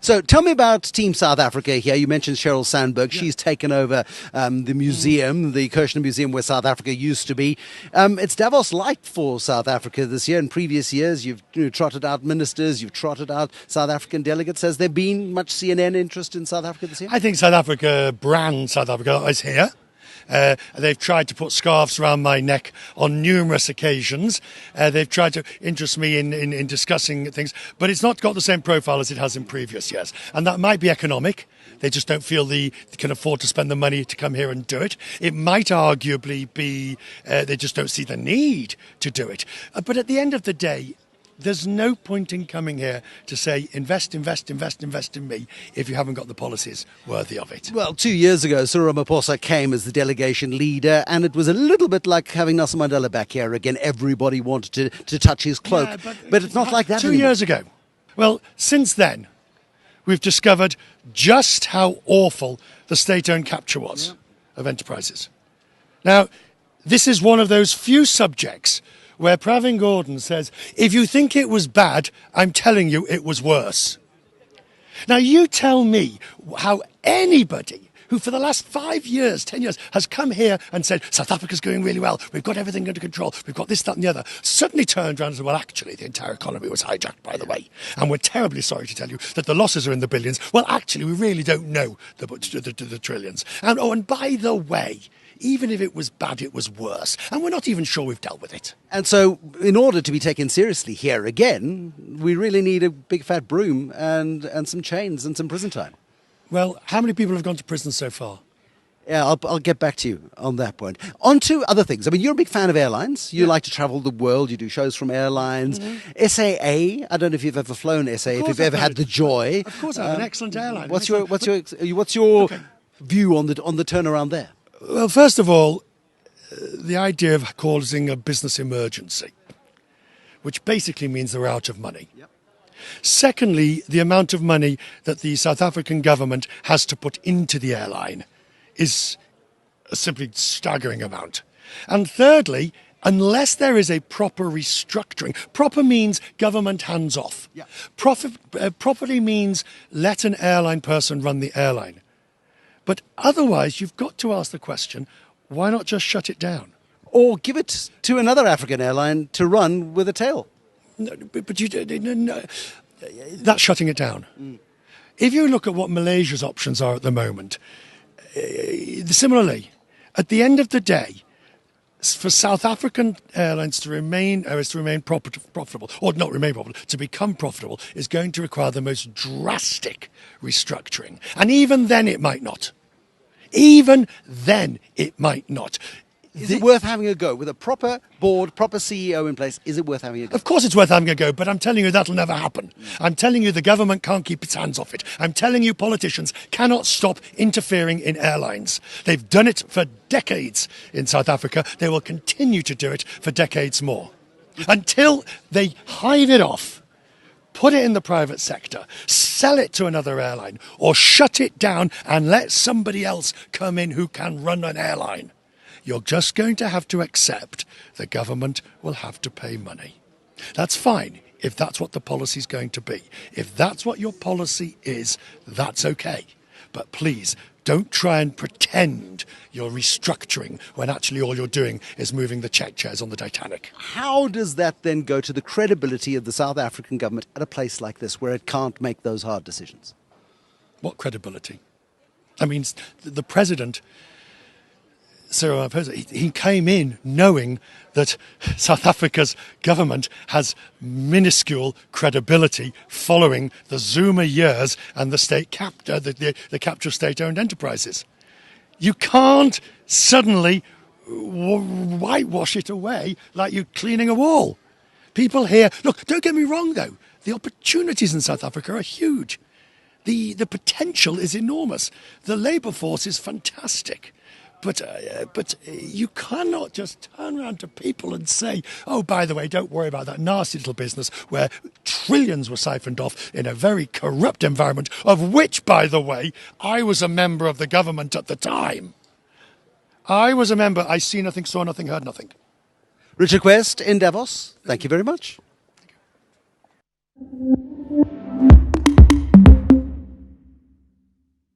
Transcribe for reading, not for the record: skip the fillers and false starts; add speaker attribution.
Speaker 1: So tell me about Team South Africa here. You mentioned Sheryl Sandberg. Yeah. She's taken over the museum, the Kirchner Museum where South Africa used to be. It's Davos light for South Africa this year. In previous years, you've trotted out ministers, you've trotted out South African delegates. Has there been much CNN interest in South Africa this year?
Speaker 2: I think South Africa is here. They've tried to put scarves around my neck on numerous occasions. They've tried to interest me in discussing things, but it's not got the same profile as it has in previous years. And that might be economic. They just don't feel they can afford to spend the money to come here and do it. It might arguably be they just don't see the need to do it. But at the end of the day, there's no point in coming here to say, invest in me, if you haven't got the policies worthy of it.
Speaker 1: Well, 2 years ago, Cyril Ramaphosa came as the delegation leader, and it was a little bit like having Nelson Mandela back here again. Everybody wanted to touch his cloak. Yeah, but it's not like that
Speaker 2: 2
Speaker 1: anymore.
Speaker 2: years ago. Well, since then, we've discovered just how awful the state-owned capture was of enterprises. Now, this is one of those few subjects where Pravin Gordhan says, if you think it was bad, I'm telling you it was worse. Now, you tell me how anybody who for the last 5 years, 10 years, has come here and said, South Africa's going really well, we've got everything under control, we've got this, that and the other, suddenly turned around and said, well, actually, the entire economy was hijacked, by the way, and we're terribly sorry to tell you that the losses are in the billions. Well, actually, we really don't know the trillions. And by the way, even if it was bad, it was worse. And we're not even sure we've dealt with it.
Speaker 1: And so, in order to be taken seriously here again, we really need a big fat broom and some chains and some prison time.
Speaker 2: Well, how many people have gone to prison so far?
Speaker 1: Yeah, I'll get back to you on that point. On to other things. I mean, you're a big fan of airlines. You like to travel the world. You do shows from airlines. Mm-hmm. SAA, I don't know if you've ever flown SAA, if you've ever had the joy.
Speaker 2: Of course I have, an excellent airline.
Speaker 1: What's your view on the turnaround there?
Speaker 2: Well, first of all, the idea of causing a business emergency, which basically means they're out of money. Yep. Secondly, the amount of money that the South African government has to put into the airline is a simply staggering amount. And thirdly, unless there is a proper restructuring, proper means government hands off. Yep. Properly means let an airline person run the airline. But otherwise, you've got to ask the question, why not just shut it down?
Speaker 1: Or give it to another African airline to run with a tail.
Speaker 2: No, that's shutting it down. Mm. If you look at what Malaysia's options are at the moment, similarly, at the end of the day, for South African airlines to remain profitable, or not remain profitable, to become profitable, is going to require the most drastic restructuring. And even then it might not. Even then it might not.
Speaker 1: Is it worth having a go? With a proper board, proper CEO in place, is it worth having a go?
Speaker 2: Of course it's worth having a go, but I'm telling you that'll never happen. I'm telling you the government can't keep its hands off it. I'm telling you politicians cannot stop interfering in airlines. They've done it for decades in South Africa. They will continue to do it for decades more. Until they hive it off, put it in the private sector, sell it to another airline, or shut it down and let somebody else come in who can run an airline. You're just going to have to accept the government will have to pay money. That's fine if that's what the policy is going to be. If that's what your policy is, that's okay. But please, don't try and pretend you're restructuring when actually all you're doing is moving the check chairs on the Titanic.
Speaker 1: How does that then go to the credibility of the South African government at a place like this where it can't make those hard decisions?
Speaker 2: What credibility? I mean, the president, Cyril Ramaphosa, he came in knowing that South Africa's government has minuscule credibility following the Zuma years and the state capture of state-owned enterprises. You can't suddenly whitewash it away like you're cleaning a wall. People here, look, don't get me wrong though, the opportunities in South Africa are huge. The potential is enormous. The labour force is fantastic. But you cannot just turn around to people and say, oh, by the way, don't worry about that nasty little business where trillions were siphoned off in a very corrupt environment, of which, by the way, I was a member of the government at the time. I was a member. I see nothing, saw nothing, heard nothing.
Speaker 1: Richard Quest in Davos, thank you very much.
Speaker 2: Thank you.